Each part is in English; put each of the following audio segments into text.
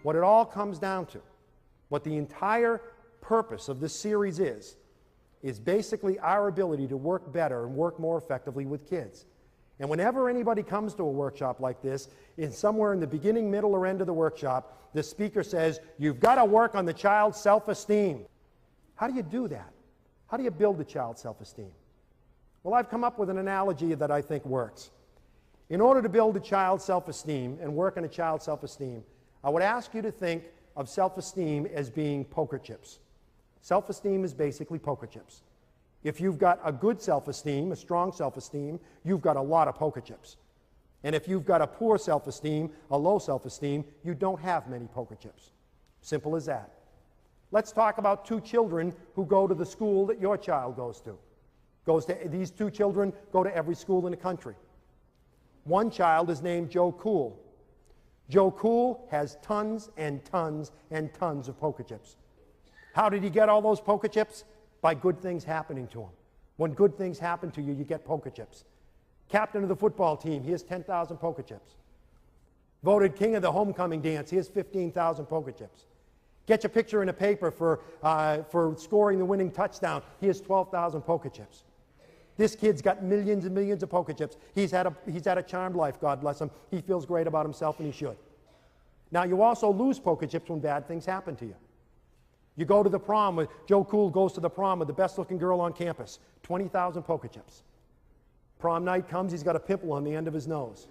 what it all comes down to, what the entire purpose of this series is basically our ability to work better and work more effectively with kids. And whenever anybody comes to a workshop like this, somewhere in the beginning, middle, or end of the workshop, the speaker says, you've got to work on the child's self-esteem. How do you do that? How do you build the child's self-esteem? Well, I've come up with an analogy that I think works. In order to build a child's self-esteem and work on a child's self-esteem, I would ask you to think of self-esteem as being poker chips. Self-esteem is basically poker chips. If you've got a good self-esteem, a strong self-esteem, you've got a lot of poker chips. And if you've got a poor self-esteem, a low self-esteem, you don't have many poker chips. Simple as that. Let's talk about two children who go to the school that your child goes to. These two children go to every school in the country. One child is named Joe Cool. Joe Cool has tons and tons and tons of poker chips. How did he get all those poker chips? By good things happening to him. When good things happen to you, you get poker chips. Captain of the football team, he has 10,000 poker chips. Voted king of the homecoming dance, he has 15,000 poker chips. Get your picture in a paper for scoring the winning touchdown, he has 12,000 poker chips. This kid's got millions and millions of poker chips. He's had a charmed life, God bless him. He feels great about himself, and he should. Now, you also lose poker chips when bad things happen to you. You go to the prom, Joe Cool goes to the prom with the best-looking girl on campus, 20,000 poker chips. Prom night comes, he's got a pimple on the end of his nose.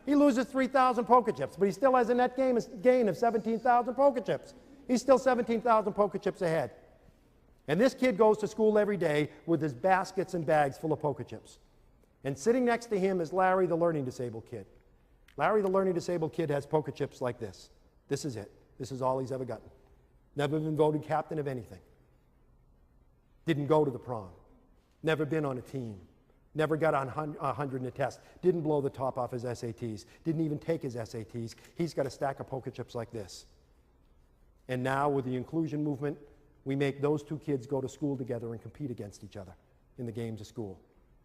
He loses 3,000 poker chips, but he still has a net gain of 17,000 poker chips. He's still 17,000 poker chips ahead. And this kid goes to school every day with his baskets and bags full of poker chips. And sitting next to him is Larry, the learning disabled kid. Larry, the learning disabled kid, has poker chips like this. This is it. This is all he's ever gotten. Never been voted captain of anything. Didn't go to the prom. Never been on a team. Never got on 100 in a test. Didn't blow the top off his SATs. Didn't even take his SATs. He's got a stack of poker chips like this. And now with the inclusion movement, we make those two kids go to school together and compete against each other in the games of school.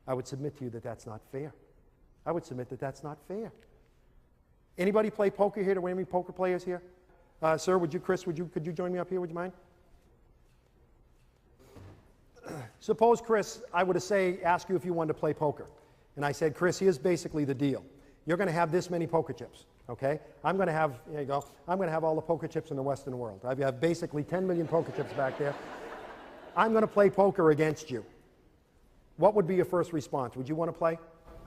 I would submit to you that that's not fair. I would submit that that's not fair. Anybody play poker here? Do we have any poker players here? Sir, Chris, could you join me up here? Would you mind? Suppose, Chris, I were to ask you if you wanted to play poker. And I said, Chris, here's basically the deal. You're going to have this many poker chips, okay? I'm going to have, here you go, I'm going to have all the poker chips in the Western world. I have basically 10 million poker chips back there. I'm going to play poker against you. What would be your first response? Would you want to play?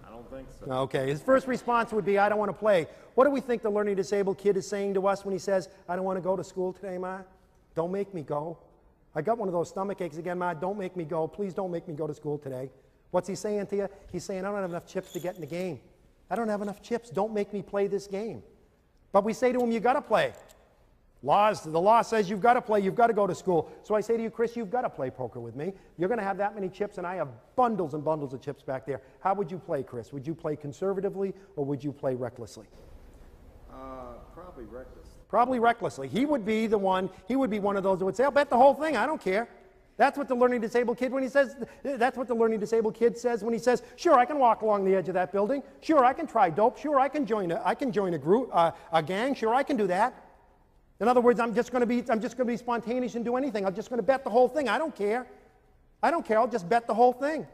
I don't think so. Okay, his first response would be, I don't want to play. What do we think the learning disabled kid is saying to us when he says, I don't want to go to school today, Ma? Don't make me go. I got one of those stomach aches again, Ma. Don't make me go. Please don't make me go to school today. What's he saying to you? He's saying, I don't have enough chips to get in the game. I don't have enough chips. Don't make me play this game. But we say to him, you got to play. The law says you've got to play, you've got to go to school. So I say to you, Chris, you've got to play poker with me. You're going to have that many chips, and I have bundles and bundles of chips back there. How would you play, Chris? Would you play conservatively, or would you play recklessly? Probably reckless. Probably recklessly. He would be one of those who would say, I'll bet the whole thing, I don't care. That's what the learning disabled kid that's what the learning disabled kid says when he says, sure, I can walk along the edge of that building. Sure, I can try dope. Sure, I can join a group, a gang. Sure, I can do that. In other words, I'm just going to be spontaneous and do anything. I'm just going to bet the whole thing. I don't care. I don't care. I'll just bet the whole thing.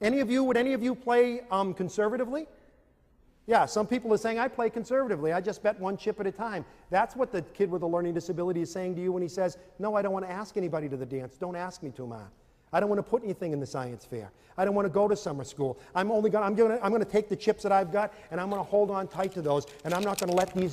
Would any of you play conservatively? Yeah, some people are saying, I play conservatively. I just bet one chip at a time. That's what the kid with a learning disability is saying to you when he says, no, I don't want to ask anybody to the dance. Don't ask me to, Ma. I don't want to put anything in the science fair. I don't want to go to summer school. I'm going to take the chips that I've got, and I'm going to hold on tight to those, and I'm not going to let these go.